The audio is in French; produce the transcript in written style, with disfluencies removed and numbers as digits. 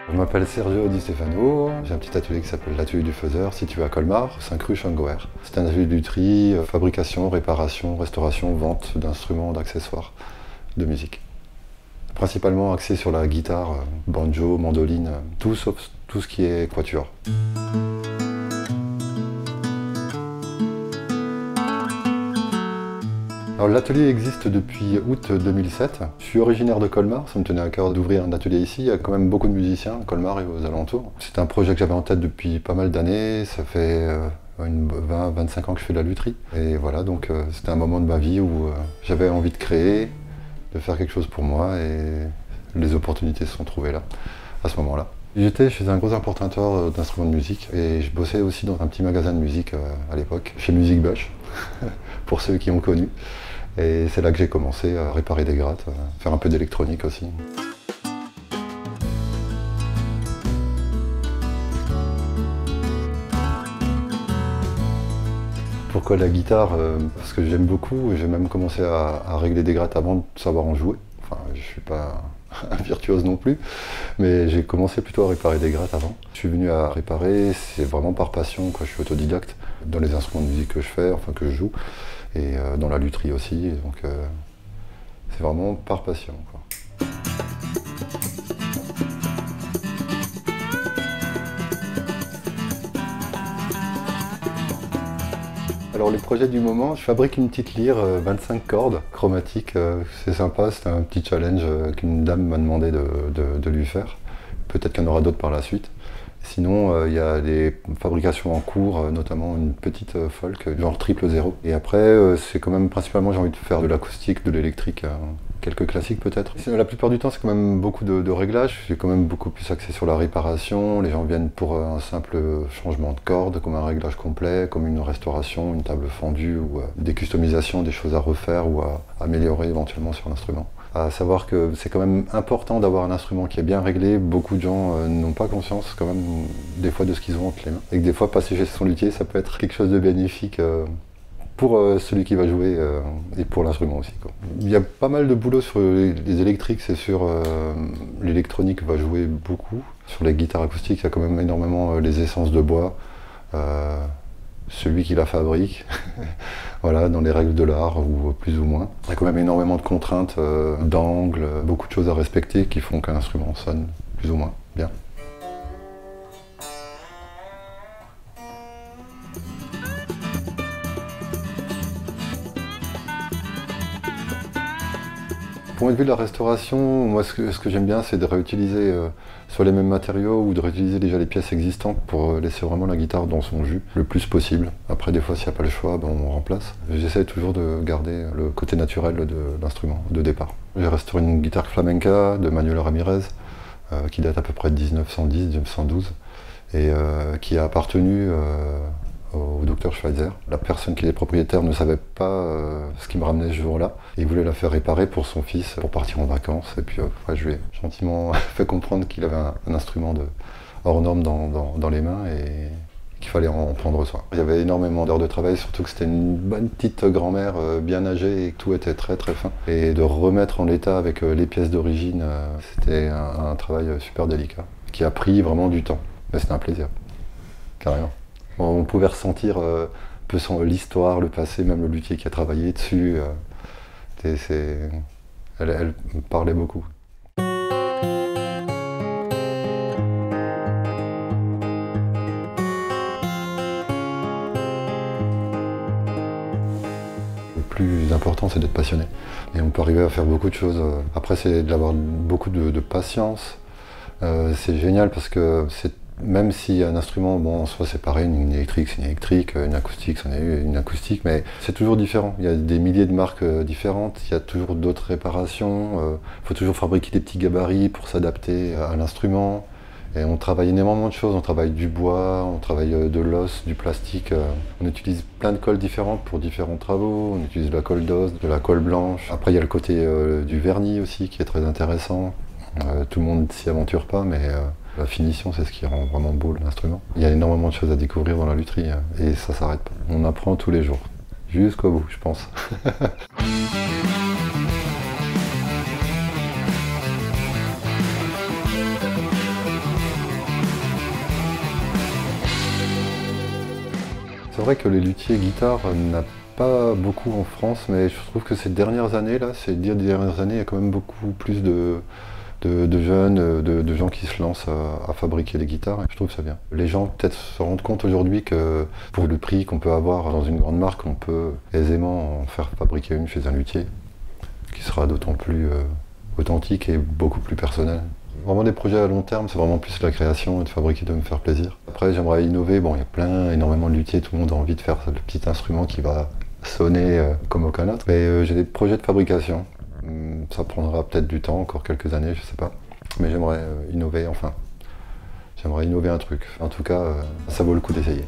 Je m'appelle Sergio Di Stefano, j'ai un petit atelier qui s'appelle l'Atelier du Faiseur, situé à Colmar, 5 rue Changoer. C'est un atelier de lutherie, fabrication, réparation, restauration, vente d'instruments, d'accessoires de musique. Principalement axé sur la guitare, banjo, mandoline, tout sauf tout ce qui est quatuor. Alors l'atelier existe depuis août 2007. Je suis originaire de Colmar, ça me tenait à cœur d'ouvrir un atelier ici. Il y a quand même beaucoup de musiciens à Colmar et aux alentours. C'est un projet que j'avais en tête depuis pas mal d'années. Ça fait 20-25 ans que je fais de la lutherie. Et voilà, donc c'était un moment de ma vie où j'avais envie de créer, de faire quelque chose pour moi et les opportunités se sont trouvées là, à ce moment-là. J'étais chez un gros importateur d'instruments de musique et je bossais aussi dans un petit magasin de musique à l'époque, chez Music Bush, pour ceux qui ont connu. Et c'est là que j'ai commencé à réparer des grattes, à faire un peu d'électronique aussi. Pourquoi la guitare? Parce que j'aime beaucoup et j'ai même commencé à régler des grattes avant de savoir en jouer. Enfin, je suis pas un virtuose non plus, mais j'ai commencé plutôt à réparer des grattes avant. Je suis venu à réparer, c'est vraiment par passion, quoi. Je suis autodidacte dans les instruments de musique que je fais, enfin que je joue, et dans la lutherie aussi, donc c'est vraiment par passion, quoi. Alors les projets du moment, je fabrique une petite lyre 25 cordes chromatiques, c'est sympa, c'est un petit challenge qu'une dame m'a demandé de lui faire. Peut-être qu'il y en aura d'autres par la suite. Sinon, il y a des fabrications en cours, notamment une petite folk, genre 000. Et après, c'est quand même principalement, j'ai envie de faire de l'acoustique, de l'électrique, quelques classiques peut-être. La plupart du temps, c'est quand même beaucoup de réglages. J'ai quand même beaucoup plus axé sur la réparation. Les gens viennent pour un simple changement de corde, comme un réglage complet, comme une restauration, une table fendue, ou des customisations, des choses à refaire ou à améliorer éventuellement sur l'instrument. À savoir que c'est quand même important d'avoir un instrument qui est bien réglé. Beaucoup de gens n'ont pas conscience quand même des fois de ce qu'ils ont entre les mains. Et que des fois passer chez son luthier, ça peut être quelque chose de bénéfique pour celui qui va jouer et pour l'instrument aussi, quoi. Il y a pas mal de boulot sur les électriques, c'est sûr. L'électronique va jouer beaucoup. Sur les guitares acoustiques, il y a quand même énormément les essences de bois. Celui qui la fabrique, voilà, dans les règles de l'art, ou plus ou moins. Il y a quand même énormément de contraintes, d'angles, beaucoup de choses à respecter qui font qu'un instrument sonne plus ou moins bien. Point de vue de la restauration, moi ce que j'aime bien, c'est de réutiliser soit les mêmes matériaux ou de réutiliser déjà les pièces existantes pour laisser vraiment la guitare dans son jus le plus possible. Après, des fois, s'il n'y a pas le choix, ben, on remplace. J'essaie toujours de garder le côté naturel de l'instrument de départ. J'ai restauré une guitare flamenca de Manuel Ramirez qui date à peu près de 1910-1912 et qui a appartenu au docteur Schweitzer. La personne qui est propriétaire ne savait pas ce qui me ramenait ce jour-là. Il voulait la faire réparer pour son fils, pour partir en vacances. Et puis je lui ai gentiment fait comprendre qu'il avait un instrument hors norme dans les mains et qu'il fallait en prendre soin. Il y avait énormément d'heures de travail, surtout que c'était une bonne petite grand-mère bien âgée et que tout était très très fin. Et de remettre en état avec les pièces d'origine, c'était un travail super délicat, qui a pris vraiment du temps. Mais c'était un plaisir, carrément. On pouvait ressentir un peu l'histoire, le passé, même le luthier qui a travaillé dessus. Elle me parlait beaucoup. Le plus important, c'est d'être passionné. Et on peut arriver à faire beaucoup de choses. Après, c'est d'avoir beaucoup de patience. C'est génial parce que même si un instrument, bon, en soi c'est pareil, une électrique c'est une électrique, une acoustique c'en est une acoustique, mais c'est toujours différent. Il y a des milliers de marques différentes, il y a toujours d'autres réparations, il faut toujours fabriquer des petits gabarits pour s'adapter à l'instrument. Et on travaille énormément de choses, on travaille du bois, on travaille de l'os, du plastique. On utilise plein de colles différentes pour différents travaux, on utilise de la colle d'os, de la colle blanche. Après il y a le côté du vernis aussi qui est très intéressant. Tout le monde s'y aventure pas, mais la finition, c'est ce qui rend vraiment beau l'instrument. Il y a énormément de choses à découvrir dans la lutherie et ça s'arrête pas. On apprend tous les jours, jusqu'au bout, je pense. vrai que les luthiers guitare n'a pas beaucoup en France, mais je trouve que ces dernières années, là, ces 10 dernières années, il y a quand même beaucoup plus de jeunes, de gens qui se lancent à fabriquer des guitares. Et je trouve ça bien. Les gens peut-être se rendent compte aujourd'hui que pour le prix qu'on peut avoir dans une grande marque, on peut aisément en faire fabriquer une chez un luthier, qui sera d'autant plus authentique et beaucoup plus personnel. Vraiment des projets à long terme, c'est vraiment plus la création et de fabriquer, de me faire plaisir. Après j'aimerais innover, bon il y a énormément de luthiers, tout le monde a envie de faire le petit instrument qui va sonner comme aucun autre. Mais j'ai des projets de fabrication. Ça prendra peut-être du temps, encore quelques années, je sais pas. Mais j'aimerais innover, enfin. J'aimerais innover un truc. En tout cas, ça vaut le coup d'essayer.